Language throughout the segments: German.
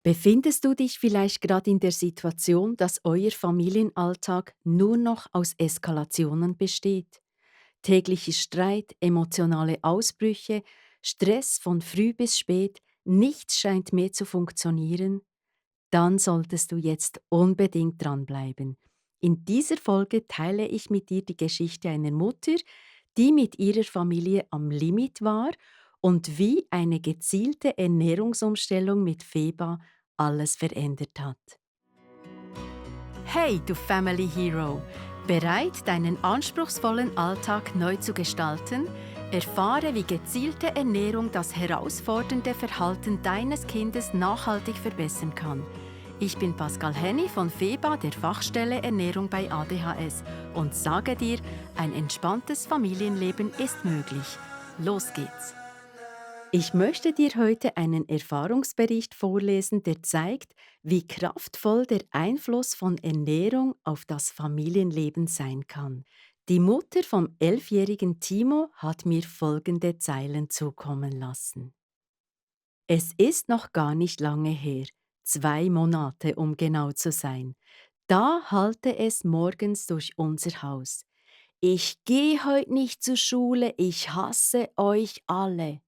Befindest du dich vielleicht gerade in der Situation, dass euer Familienalltag nur noch aus Eskalationen besteht? Täglicher Streit, emotionale Ausbrüche, Stress von früh bis spät, nichts scheint mehr zu funktionieren? Dann solltest du jetzt unbedingt dranbleiben. In dieser Folge teile ich mit dir die Geschichte einer Mutter, die mit ihrer Familie am Limit war und wie eine gezielte Ernährungsumstellung mit Feba alles verändert hat. Hey, du Family Hero! Bereit, deinen anspruchsvollen Alltag neu zu gestalten? Erfahre, wie gezielte Ernährung das herausfordernde Verhalten deines Kindes nachhaltig verbessern kann. Ich bin Pascal Henny von FEBA, der Fachstelle Ernährung bei ADHS, und sage dir, ein entspanntes Familienleben ist möglich. Los geht's! Ich möchte dir heute einen Erfahrungsbericht vorlesen, der zeigt, wie kraftvoll der Einfluss von Ernährung auf das Familienleben sein kann. Die Mutter vom 11-jährigen Timo hat mir folgende Zeilen zukommen lassen. Es ist noch gar nicht lange her, 2 Monate um genau zu sein. Da hallte es morgens durch unser Haus. Ich gehe heute nicht zur Schule, ich hasse euch alle.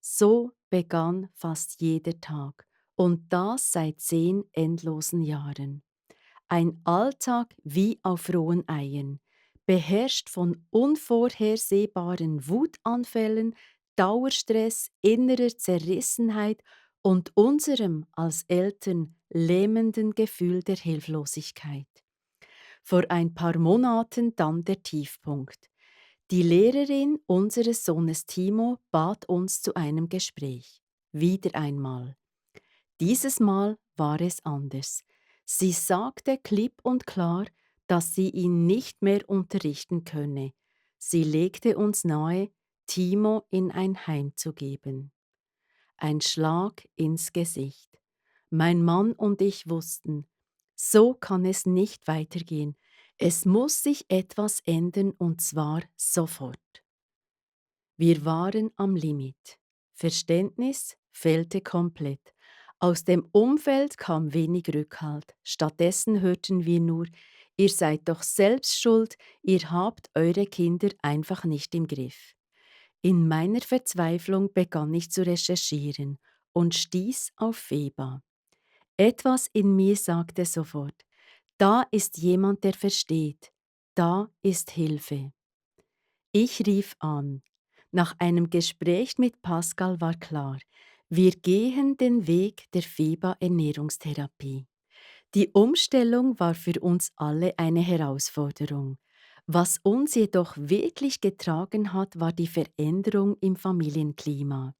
So begann fast jeder Tag, und das seit 10 endlosen Jahren. Ein Alltag wie auf rohen Eiern, beherrscht von unvorhersehbaren Wutanfällen, Dauerstress, innerer Zerrissenheit und unserem als Eltern lähmenden Gefühl der Hilflosigkeit. Vor ein paar Monaten dann der Tiefpunkt. Die Lehrerin unseres Sohnes Timo bat uns zu einem Gespräch. Wieder einmal. Dieses Mal war es anders. Sie sagte klipp und klar, dass sie ihn nicht mehr unterrichten könne. Sie legte uns nahe, Timo in ein Heim zu geben. Ein Schlag ins Gesicht. Mein Mann und ich wussten, so kann es nicht weitergehen. Es muss sich etwas ändern, und zwar sofort. Wir waren am Limit. Verständnis fehlte komplett. Aus dem Umfeld kam wenig Rückhalt. Stattdessen hörten wir nur: Ihr seid doch selbst schuld, ihr habt eure Kinder einfach nicht im Griff. In meiner Verzweiflung begann ich zu recherchieren und stieß auf Feba. Etwas in mir sagte sofort: Da ist jemand, der versteht. Da ist Hilfe. Ich rief an. Nach einem Gespräch mit Pascal war klar, wir gehen den Weg der Feba-Ernährungstherapie. Die Umstellung war für uns alle eine Herausforderung. Was uns jedoch wirklich getragen hat, war die Veränderung im Familienklima.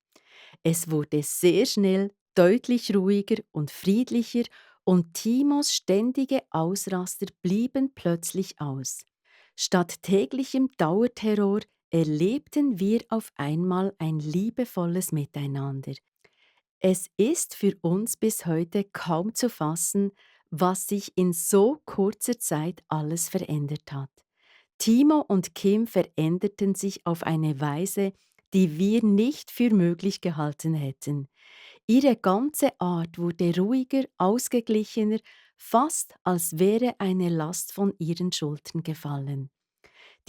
Es wurde sehr schnell deutlich ruhiger und friedlicher, und Timos ständige Ausraster blieben plötzlich aus. Statt täglichem Dauerterror erlebten wir auf einmal ein liebevolles Miteinander. Es ist für uns bis heute kaum zu fassen, was sich in so kurzer Zeit alles verändert hat. Timo und Kim veränderten sich auf eine Weise, die wir nicht für möglich gehalten hätten. Ihre ganze Art wurde ruhiger, ausgeglichener, fast als wäre eine Last von ihren Schultern gefallen.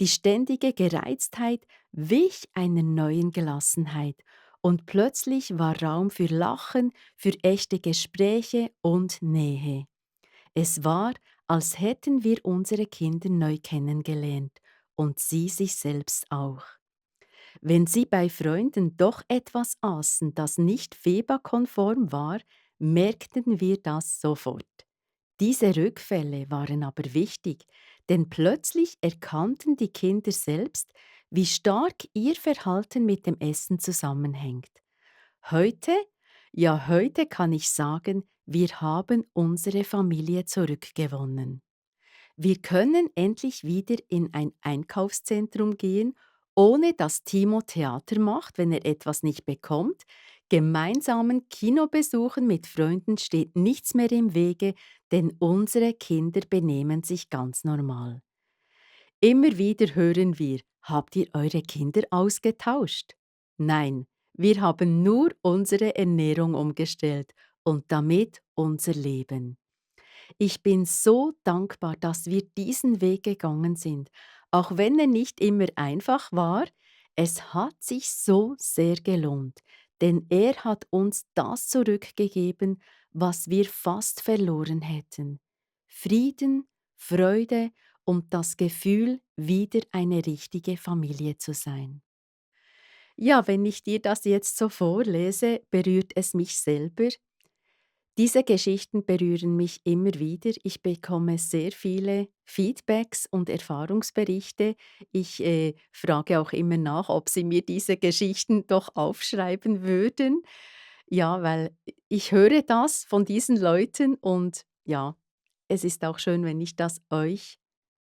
Die ständige Gereiztheit wich einer neuen Gelassenheit, und plötzlich war Raum für Lachen, für echte Gespräche und Nähe. Es war, als hätten wir unsere Kinder neu kennengelernt und sie sich selbst auch. Wenn sie bei Freunden doch etwas aßen, das nicht Feba-konform war, merkten wir das sofort. Diese Rückfälle waren aber wichtig, denn plötzlich erkannten die Kinder selbst, wie stark ihr Verhalten mit dem Essen zusammenhängt. Heute, ja heute kann ich sagen, wir haben unsere Familie zurückgewonnen. Wir können endlich wieder in ein Einkaufszentrum gehen, ohne dass Timo Theater macht, wenn er etwas nicht bekommt. Gemeinsamen Kinobesuchen mit Freunden steht nichts mehr im Wege, denn unsere Kinder benehmen sich ganz normal. Immer wieder hören wir: Habt ihr eure Kinder ausgetauscht? Nein, wir haben nur unsere Ernährung umgestellt, und damit unser Leben. Ich bin so dankbar, dass wir diesen Weg gegangen sind, auch wenn er nicht immer einfach war. Es hat sich so sehr gelohnt, denn er hat uns das zurückgegeben, was wir fast verloren hätten. Frieden, Freude und das Gefühl, wieder eine richtige Familie zu sein. Ja, wenn ich dir das jetzt so vorlese, berührt es mich selber. Diese Geschichten berühren mich immer wieder. Ich bekomme sehr viele Feedbacks und Erfahrungsberichte. Ich frage auch immer nach, ob sie mir diese Geschichten doch aufschreiben würden. Ja, weil ich höre das von diesen Leuten und ja, es ist auch schön, wenn ich das euch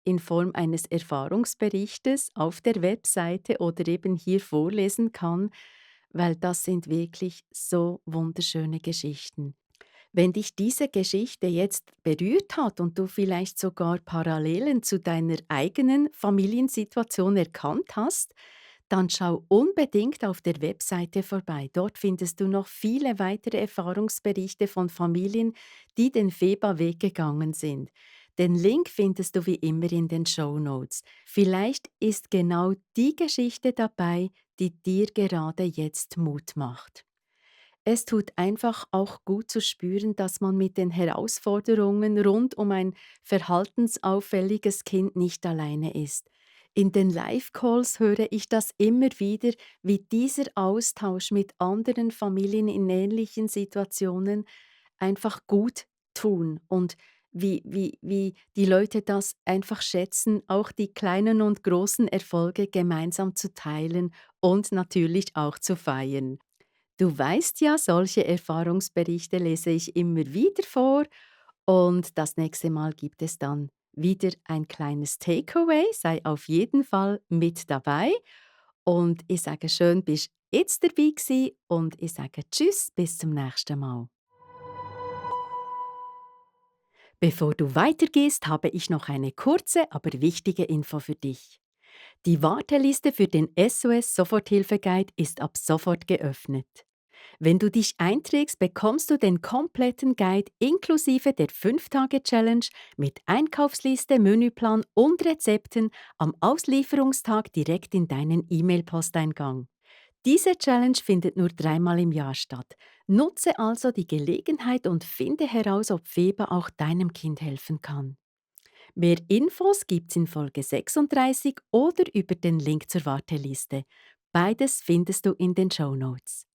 in Form eines Erfahrungsberichtes auf der Webseite oder eben hier vorlesen kann, weil das sind wirklich so wunderschöne Geschichten. Wenn dich diese Geschichte jetzt berührt hat und du vielleicht sogar Parallelen zu deiner eigenen Familiensituation erkannt hast, dann schau unbedingt auf der Webseite vorbei. Dort findest du noch viele weitere Erfahrungsberichte von Familien, die den Feba-Weg gegangen sind. Den Link findest du wie immer in den Show Notes. Vielleicht ist genau die Geschichte dabei, die dir gerade jetzt Mut macht. Es tut einfach auch gut zu spüren, dass man mit den Herausforderungen rund um ein verhaltensauffälliges Kind nicht alleine ist. In den Live-Calls höre ich das immer wieder, wie dieser Austausch mit anderen Familien in ähnlichen Situationen einfach gut tun und wie die Leute das einfach schätzen, auch die kleinen und großen Erfolge gemeinsam zu teilen und natürlich auch zu feiern. Du weißt ja, solche Erfahrungsberichte lese ich immer wieder vor und das nächste Mal gibt es dann wieder ein kleines Takeaway. Sei auf jeden Fall mit dabei und ich sage schön, bist jetzt dabei gewesen und ich sage Tschüss, bis zum nächsten Mal. Bevor du weitergehst, habe ich noch eine kurze, aber wichtige Info für dich. Die Warteliste für den SOS Soforthilfe Guide ist ab sofort geöffnet. Wenn du dich einträgst, bekommst du den kompletten Guide inklusive der 5-Tage-Challenge mit Einkaufsliste, Menüplan und Rezepten am Auslieferungstag direkt in deinen E-Mail-Posteingang. Diese Challenge findet nur 3-mal im Jahr statt. Nutze also die Gelegenheit und finde heraus, ob Feba auch deinem Kind helfen kann. Mehr Infos gibt's in Folge 36 oder über den Link zur Warteliste. Beides findest du in den Show Notes.